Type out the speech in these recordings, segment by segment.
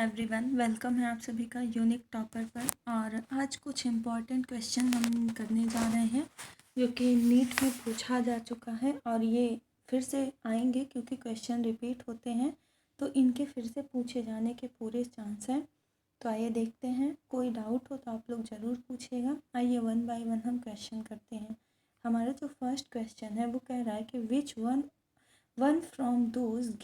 Everyone, welcome है आप सभी का यूनिक टॉपर पर। और आज कुछ इम्पॉर्टेंट क्वेश्चन हम करने जा रहे हैं जो कि नीट में पूछा जा चुका है और ये फिर से आएंगे क्योंकि क्वेश्चन रिपीट होते हैं तो इनके फिर से पूछे जाने के पूरे चांस हैं। तो आइए देखते हैं, कोई डाउट हो तो आप लोग ज़रूर पूछेगा। आइए वन बाय वन हम क्वेश्चन करते हैं। हमारा जो फर्स्ट क्वेश्चन है वो कह रहा है कि which one from those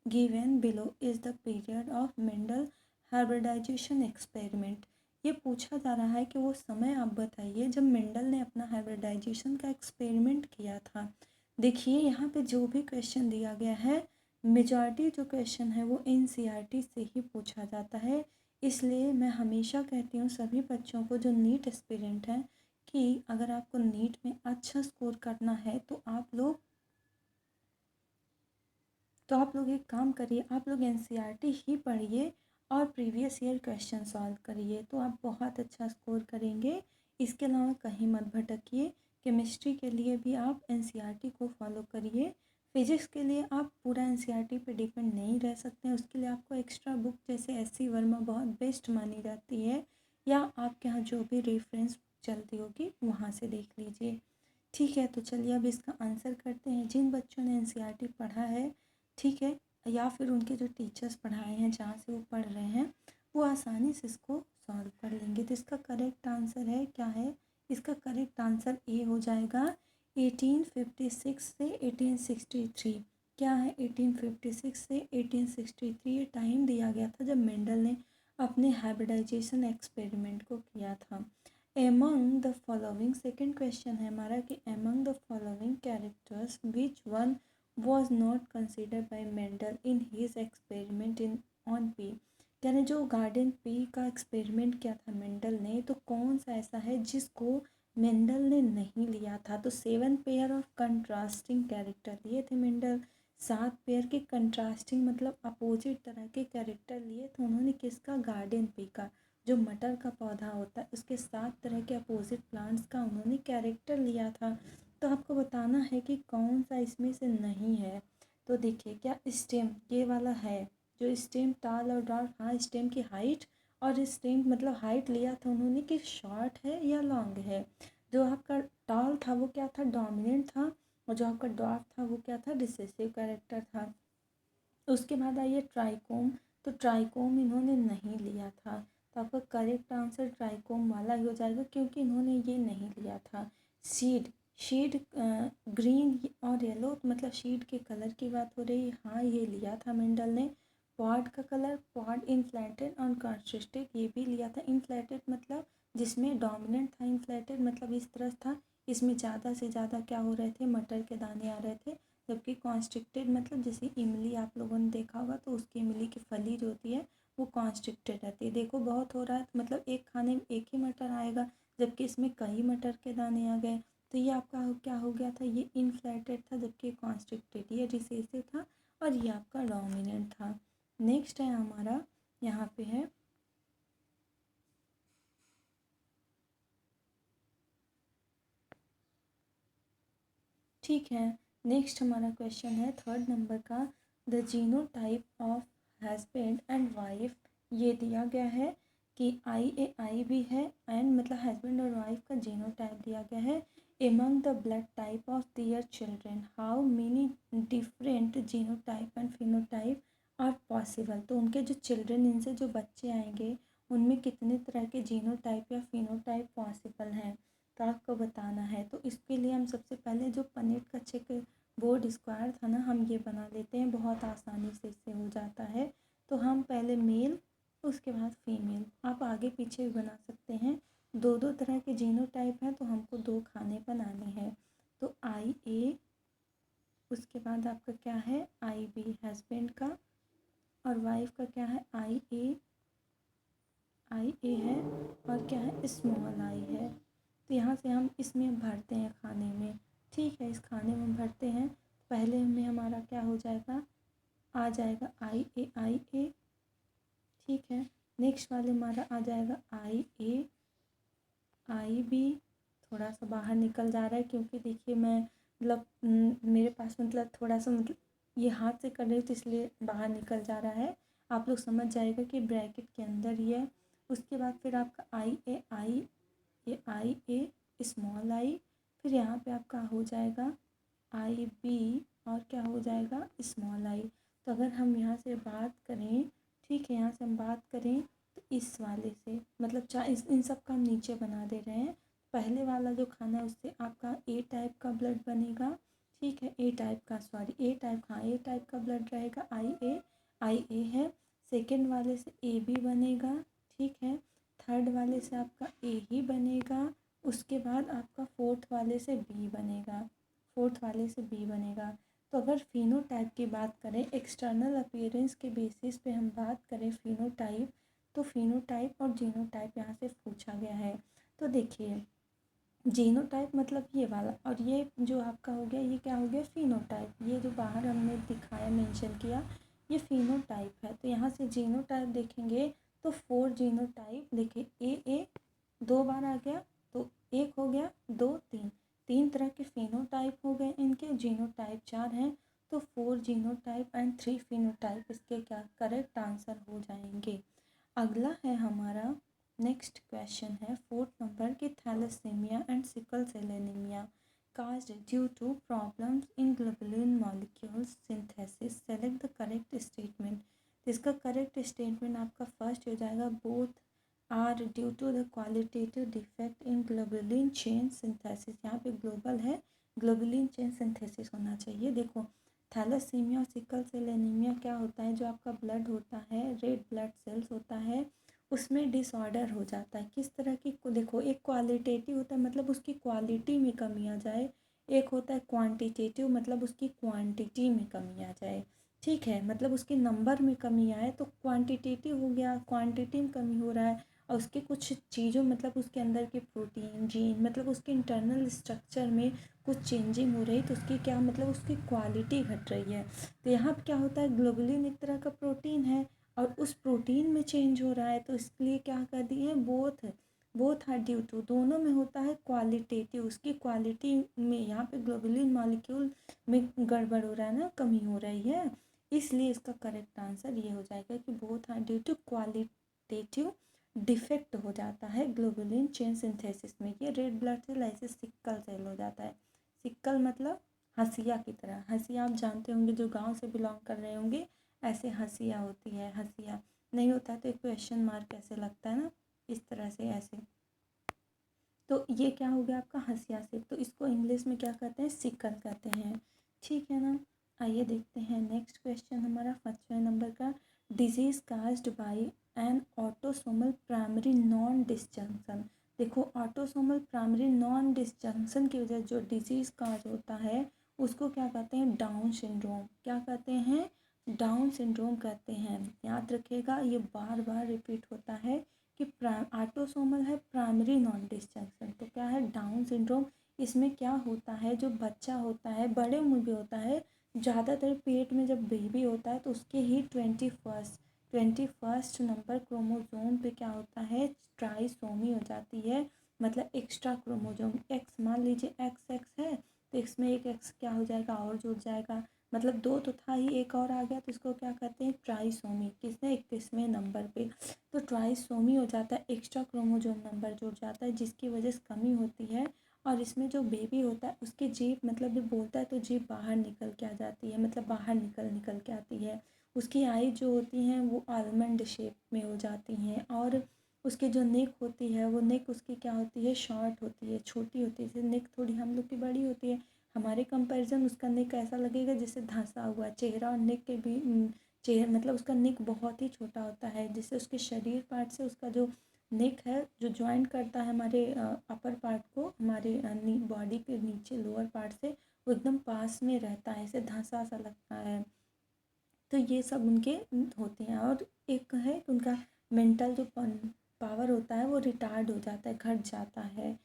given below is the period of Mendel hybridization experiment। ये पूछा जा रहा है कि वो समय आप बताइए जब मेंडल ने अपना हाइब्रिडाइजेशन का एक्सपेरिमेंट किया था। देखिए यहाँ पे जो भी क्वेश्चन दिया गया है, मेजॉरिटी जो क्वेश्चन है वो एनसीईआरटी से ही पूछा जाता है। इसलिए मैं हमेशा कहती हूँ सभी बच्चों को जो नीट एस्पिरेंट हैं कि अगर आपको नीट में अच्छा स्कोर करना है तो आप लोग एक काम करिए, आप लोग एनसीईआरटी ही पढ़िए और प्रीवियस ईयर क्वेश्चन सॉल्व करिए तो आप बहुत अच्छा स्कोर करेंगे। इसके अलावा कहीं मत भटकिए। केमिस्ट्री के लिए भी आप एनसीईआरटी को फॉलो करिए। फिजिक्स के लिए आप पूरा एनसीईआरटी पे डिपेंड नहीं रह सकते हैं, उसके लिए आपको एक्स्ट्रा बुक जैसे एससी वर्मा बहुत बेस्ट मानी जाती है, या आपके यहाँ जो भी रेफरेंस चलती होगी वहाँ से देख लीजिए। ठीक है, तो चलिए अब इसका आंसर करते हैं। जिन बच्चों ने एनसीईआरटी पढ़ा है, ठीक है, या फिर उनके जो टीचर्स पढ़ाए हैं जहाँ से वो पढ़ रहे हैं, वो आसानी से इसको सॉल्व कर लेंगे। तो इसका करेक्ट आंसर है क्या है? इसका करेक्ट आंसर ए हो जाएगा 1856 से 1863। क्या है? 1856 से 1863 ये टाइम दिया गया था जब मेंडल ने अपने हाइब्रिडाइजेशन एक्सपेरिमेंट को किया था। Among the following, second question है हमारा कि among the following characters which one was not considered by Mendel in his experiment on pea। यानी जो गार्डन पी का एक्सपेरिमेंट किया था मेंडल ने, तो कौन सा ऐसा है जिसको मेंडल ने नहीं लिया था? तो 7 पेयर ऑफ कंट्रास्टिंग कैरेक्टर लिए थे मेंडल। 7 पेयर के कंट्रास्टिंग मतलब अपोजिट तरह के कैरेक्टर लिए थे उन्होंने। किसका? गार्डन पी का, जो मटर का पौधा होता है उसके 7 तरह के अपोजिट प्लांट्स का उन्होंने कैरेक्टर लिया था। तो आपको बताना है कि कौन सा इसमें से नहीं है। तो देखिए, क्या स्टेम ये वाला है जो स्टेम टाल और डार्क, हाँ स्टेम की हाइट और स्टेम मतलब हाइट लिया था उन्होंने कि शॉर्ट है या लॉन्ग है। जो आपका टाल था वो क्या था? डोमिनेंट था। और जो आपका डॉर्फ था वो क्या था? रिसेसिव कैरेक्टर था। उसके बाद आइए ट्राइकोम, तो ट्राइकोम इन्होंने नहीं लिया था। तो आपका करेक्ट आंसर ट्राइकोम वाला ही हो जाएगा क्योंकि इन्होंने ये नहीं लिया था। शीड ग्रीन और येलो मतलब शीड के कलर की बात हो रही है, हाँ ये लिया था मेंडल ने। पॉड का कलर, पॉड इन्फ्लेटेड और कॉन्ट्रास्टेड ये भी लिया था। इन्फ्लेटेड मतलब जिसमें डोमिनेंट था, इन्फ्लेटेड मतलब इस तरह था, इसमें ज़्यादा से ज़्यादा क्या हो रहे थे? मटर के दाने आ रहे थे। जबकि कॉन्स्ट्रिक्टेड मतलब जैसे इमली आप लोगों ने देखा होगा तो उसकी इमली की फली जो होती है वो कॉन्स्ट्रिक्टेड रहती है। देखो बहुत हो रहा है, मतलब एक खाने में एक ही मटर आएगा जबकि इसमें कई मटर के दाने आ गए। तो ये आपका क्या हो गया था? ये इन्फ्लेटेड था जबकि कॉन्स्ट्रिक्टेड, ये रिसेसिव था और ये आपका डोमिनेंट था। नेक्स्ट है हमारा, यहाँ पे है ठीक है। नेक्स्ट हमारा क्वेश्चन है थर्ड नंबर का, the genotype of husband and wife. ये दिया गया है कि आई भी है एंड मतलब हस्बैंड और वाइफ का जीनोटाइप दिया गया है। Among the blood type of their children how many different genotype and phenotype are possible. तो उनके जो चिल्ड्रेन, इनसे जो बच्चे आएंगे उनमें कितने तरह के जीनोटाइप या फिनोटाइप पॉसिबल हैं, तो आपको बताना है। तो इसके लिए हम सबसे पहले जो पनेट का चेक बोर्ड स्क्वायर था ना, हम ये बना लेते हैं, बहुत आसानी से इससे हो जाता है। तो हम पहले मेल उसके बाद फीमेल, आप आगे पीछे भी बना सकते हैं। दो दो तरह के जीनोटाइप हैं तो हमको 2 खाने बनाने हैं। तो आई ए, उसके बाद आपका क्या है? आई बी हस्बैंड का, और वाइफ का क्या है? आई ए है, और क्या है? स्मॉल आई है। तो यहाँ से हम इसमें भरते हैं खाने में। ठीक है, इस खाने में भरते हैं। पहले में हमारा क्या हो जाएगा? आ जाएगा आई ए। ठीक है, नेक्स्ट वाले हमारा आ जाएगा आई बी। थोड़ा सा बाहर निकल जा रहा है क्योंकि देखिए मैं मतलब मेरे पास मतलब थोड़ा सा मतलब ये हाथ से कर रही हूँ तो इसलिए बाहर निकल जा रहा है। आप लोग समझ जाएगा कि ब्रैकेट के अंदर ही है। उसके बाद फिर आपका आई ए स्मॉल आई, फिर यहाँ पे आपका हो जाएगा आई बी और क्या हो जाएगा स्मॉल आई। तो अगर हम यहाँ से बात करें, ठीक है, यहाँ से हम बात करें तो इस वाले से मतलब इन सब का हम नीचे बना दे रहे हैं। पहले वाला जो खाना है उससे आपका ए टाइप का ब्लड बनेगा, ठीक है, ए टाइप का, सॉरी ए टाइप, हाँ ए टाइप का ब्लड रहेगा, आई ए है। सेकेंड वाले से ए बी बनेगा, ठीक है। थर्ड वाले से आपका ए ही बनेगा। उसके बाद आपका फोर्थ वाले से बी बनेगा, फोर्थ वाले से बी बनेगा। तो अगर फिनोटाइप की बात करें, एक्सटर्नल अपीयरेंस के बेसिस पे हम बात करें फिनोटाइप, तो फिनोटाइप और जीनोटाइप यहाँ से पूछा गया है। तो देखिए जीनोटाइप मतलब ये वाला, और ये जो आपका हो गया ये क्या हो गया फिनोटाइप। ये जो बाहर हमने दिखाया मेंशन किया ये फिनोटाइप है। तो यहाँ से जीनोटाइप देखेंगे तो 4 जीनोटाइप, देखिए ए 2 बार आ गया तो एक हो गया, 2 3, 3 तरह के फिनोटाइप हो गए इनके, जीनोटाइप 4 हैं। तो 4 जीनोटाइप एंड 3 फिनोटाइप इसके क्या करेक्ट आंसर हो जाएंगे। अगला है हमारा नेक्स्ट क्वेश्चन है 4th नंबर की thalassemia and sickle cell anaemia caused due to problems in globulin molecules synthesis, select the correct statement। इसका करेक्ट स्टेटमेंट आपका फर्स्ट हो जाएगा both are due to the qualitative defect in globulin chain synthesis. यहाँ पे global है, globulin chain synthesis होना चाहिए। देखो थैलेसीमिया और सिकल सेल एनीमिया क्या होता है, जो आपका ब्लड होता है रेड ब्लड सेल्स होता है उसमें डिसऑर्डर हो जाता है। किस तरह की, देखो एक क्वालिटेटिव होता है मतलब उसकी क्वालिटी में कमी आ जाए, एक होता है क्वांटिटेटिव मतलब उसकी क्वांटिटी में कमी आ जाए, ठीक है, मतलब उसके नंबर में कमी आए। तो क्वांटिटेटिव हो गया, क्वांटिटी में कमी हो रहा है, और उसके कुछ चीज़ों मतलब उसके अंदर के प्रोटीन जीन मतलब उसके इंटरनल स्ट्रक्चर में कुछ चेंजिंग हो रही, तो उसकी क्या मतलब उसकी क्वालिटी घट रही है। तो यहाँ पे क्या होता है, ग्लोबुलिन एक तरह का प्रोटीन है और उस प्रोटीन में चेंज हो रहा है, तो इसके लिए क्या कर दिए हैं बोथ आर ड्यू टू, दोनों में होता है क्वालिटेटिव, उसकी क्वालिटी में यहाँ पे ग्लोबुलिन मॉलिक्यूल में गड़बड़ हो रहा है ना, कमी हो रही है, इसलिए इसका करेक्ट आंसर ये हो जाएगा कि both are due to qualitative defect हो जाता है ग्लोबुलिन चेन सिंथेसिस में। ये रेड ब्लड सेल ऐसे सिक्कल सेल हो जाता है। सिक्कल मतलब हंसिया की तरह, हंसिया आप जानते होंगे जो गांव से बिलोंग कर रहे होंगे, ऐसे हंसिया होती है, हंसिया नहीं होता तो एक क्वेश्चन मार्क ऐसे लगता है ना, इस तरह से ऐसे। तो ये क्या हो गया आपका हंसिया से, तो इसको इंग्लिश में क्या कहते हैं, सिकल कहते हैं, ठीक है ना। आइए देखते हैं नेक्स्ट क्वेश्चन हमारा 5वें नंबर का, disease caused by N autosomal primary non disjunction. देखो ऑटोसोमल प्राइमरी नॉन डिसजंक्शन की वजह जो डिजीज काज होता है उसको क्या कहते हैं, डाउन सिंड्रोम। क्या कहते हैं, डाउन सिंड्रोम कहते हैं। याद रखिएगा ये बार बार रिपीट होता है कि ऑटोसोमल है प्राइमरी नॉन डिसजंक्शन, तो क्या है डाउन सिंड्रोम। इसमें क्या होता है, जो बच्चा होता है बड़े में भी होता है, ज़्यादातर पेट में जब बेबी होता है तो उसके ही 21st नंबर क्रोमोजोम पे क्या होता है, ट्राइसोमी हो जाती है, मतलब एक्स्ट्रा क्रोमोजोम। एक्स मान लीजिए एक्स है तो इसमें एक एक्स क्या हो जाएगा और जुड़ जाएगा, मतलब 2 तो था ही, एक और आ गया तो इसको क्या कहते हैं ट्राइसोमी। किसने 21वें नंबर पे, तो ट्राइसोमी हो जाता है, एक्स्ट्रा क्रोमोजोम नंबर जुड़ जाता है जिसकी वजह से कमी होती है। और इसमें जो बेबी होता है उसकी जीभ मतलब जब बोलता है तो जीभ बाहर निकल के आ जाती है, मतलब बाहर निकल के आती है। उसकी आई जो होती हैं वो आलमंड शेप में हो जाती हैं, और उसकी जो नेक होती है वो नेक उसकी क्या होती है, शॉर्ट होती है, छोटी होती है। जैसे नेक थोड़ी हम लोग की बड़ी होती है, हमारे कंपैरिजन उसका नेक ऐसा लगेगा जैसे धंसा हुआ। चेहरा और नेक के भी चेहरा मतलब उसका नेक बहुत ही छोटा होता है, जिससे उसके शरीर पार्ट से उसका जो नेक है जो ज्वाइन करता है हमारे अपर पार्ट को हमारे बॉडी के नीचे लोअर पार्ट से, वो एकदम पास में रहता है, ऐसे धंसा सा लगता है। तो ये सब उनके होते हैं। और एक है कि उनका मेंटल जो पावर होता है वो रिटार्ड हो जाता है, घट जाता है।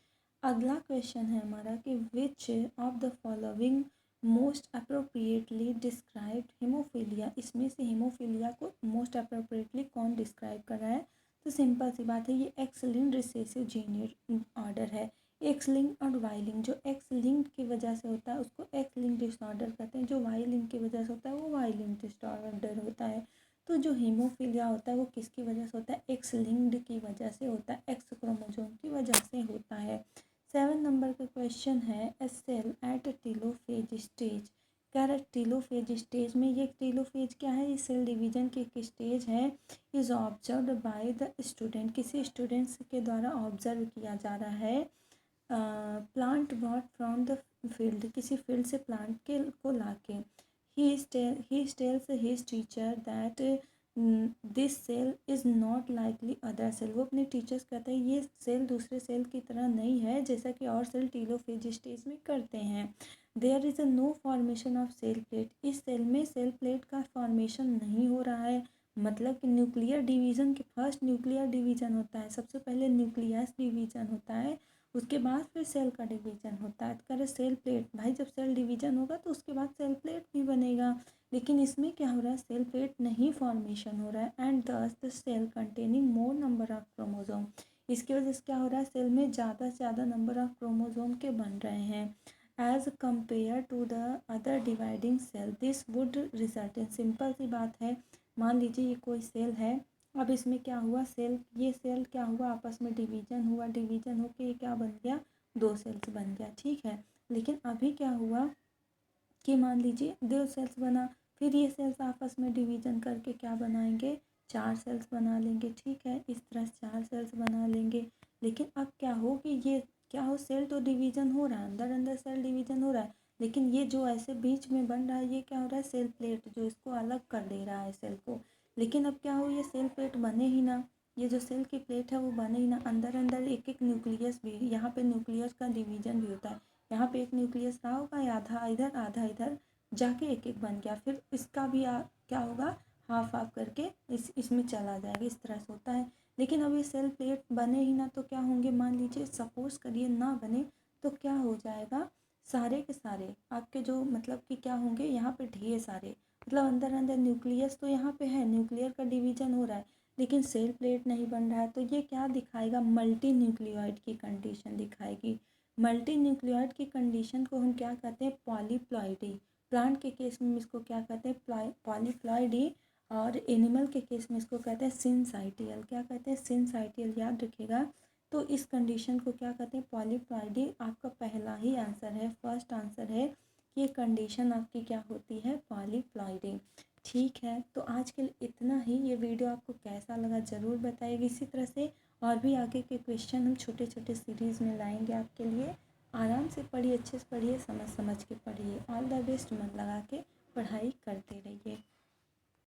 अगला क्वेश्चन है हमारा कि which of the following most appropriately described haemophilia. इसमें से हीमोफीलिया को मोस्ट अप्रोप्रिएटली कौन डिस्क्राइब कर रहा है, तो सिंपल सी बात है ये x linked recessive gene order है। एक्स लिंक और वाई लिंक, जो एक्स लिंक की वजह से होता है उसको एक्स लिंक डिसऑर्डर कहते हैं, जो वाई लिंक की वजह से होता है वो वाई लिंक डिसऑर्डर होता है। तो जो हीमोफीलिया होता है वो किसकी वजह से होता है, एक्स लिंक्ड की वजह से होता है, एक्स क्रोमोसोम की वजह से होता है। 7 नंबर का क्वेश्चन है, ए सेल एट टेलोफेज स्टेज। कह रहा है टेलोफेज स्टेज में, ये टेलोफेज क्या है, ये सेल डिवीजन की एक स्टेज है, is observe by the student, किसी स्टूडेंट्स के द्वारा ऑब्जर्व किया जा रहा है। Plant bought from the field, किसी फील्ड से प्लांट के को लाके, he tells his teacher that this cell is not likely other cell, वो अपने टीचर्स कहते हैं ये सेल दूसरे सेल की तरह नहीं है जैसा कि और सेल टेलोफेज स्टेज में करते हैं। There is a no formation of cell plate, इस सेल में सेल प्लेट का फॉर्मेशन नहीं हो रहा है। मतलब कि न्यूक्लियर डिवीज़न के फर्स्ट न्यूक्लियर डिवीज़न होता है, सबसे पहले न्यूक्लियस डिवीज़न होता है, उसके बाद फिर सेल का डिवीज़न होता है। तो कह रहे सेल प्लेट, भाई जब सेल डिवीज़न होगा तो उसके बाद सेल प्लेट भी बनेगा, लेकिन इसमें क्या हो रहा है, सेल प्लेट नहीं फॉर्मेशन हो रहा है। And thus the cell containing more number of chromosome, इसकी वजह से क्या हो रहा है, सेल में ज़्यादा से ज़्यादा नंबर ऑफ क्रोमोसोम के बन रहे हैं as compare to the other dividing cell, this would result in, simple सी बात है, मान लीजिए ये कोई सेल है, अब इसमें क्या हुआ, सेल, ये सेल क्या हुआ, आपस में डिवीजन हुआ, डिवीजन होके ये क्या बन गया, दो सेल्स बन गया, ठीक है। लेकिन अभी क्या हुआ कि मान लीजिए दो सेल्स बना, फिर ये सेल्स आपस में डिवीजन करके क्या बनाएंगे, चार सेल्स बना लेंगे, ठीक है, इस तरह से चार सेल्स बना लेंगे। लेकिन अब क्या हो कि ये क्या हो, सेल तो डिवीजन हो रहा है, अंदर अंदर सेल डिवीजन हो रहा है, लेकिन ये जो ऐसे बीच में बन रहा है ये क्या हो रहा है, सेल प्लेट जो इसको अलग कर दे रहा है सेल को। लेकिन अब क्या हो, ये सेल प्लेट बने ही ना, ये जो सेल की प्लेट है वो बने ही ना, अंदर अंदर एक एक न्यूक्लियस भी, यहाँ पे न्यूक्लियस का डिवीजन भी होता है, यहाँ पे एक न्यूक्लियस रहा होगा, आधा इधर आधा इधर जाके एक एक बन गया, फिर इसका भी क्या होगा, हाफ हाफ करके इसमें चला जाएगा, इस तरह से होता है। लेकिन अब ये सेल प्लेट बने ही ना तो क्या होंगे, मान लीजिए सपोज करिए ना बने तो क्या हो जाएगा, सारे के सारे आपके जो मतलब कि क्या होंगे, यहाँ पे ढेर सारे, मतलब अंदर अंदर न्यूक्लियस तो यहाँ पे है, न्यूक्लियर का डिवीजन हो रहा है, लेकिन सेल प्लेट नहीं बन रहा है, तो ये क्या दिखाएगा, मल्टी न्यूक्लियोइड की कंडीशन दिखाएगी। मल्टी न्यूक्लियोइड की कंडीशन को हम क्या कहते हैं, पॉलीप्लॉइडी, प्लांट के केस में इसको क्या कहते हैं, पॉलीप्लॉइडी, और एनिमल के केस में इसको कहते हैं सिनसाइटियल, क्या कहते हैं, सिनसाइटियल, याद रखिएगा। तो इस कंडीशन को क्या कहते हैं, पॉलीप्लॉइडी, आपका पहला ही आंसर है, फर्स्ट आंसर है, ये कंडीशन आपकी क्या होती है, पॉलीप्लॉइडी। ठीक है, तो आज के लिए इतना ही, ये वीडियो आपको कैसा लगा ज़रूर बताइएगा। इसी तरह से और भी आगे के क्वेश्चन हम छोटे छोटे सीरीज़ में लाएंगे आपके लिए। आराम से पढ़िए, अच्छे से पढ़िए, समझ समझ के पढ़िए। ऑल द बेस्ट, मन लगा के पढ़ाई करते रहिए।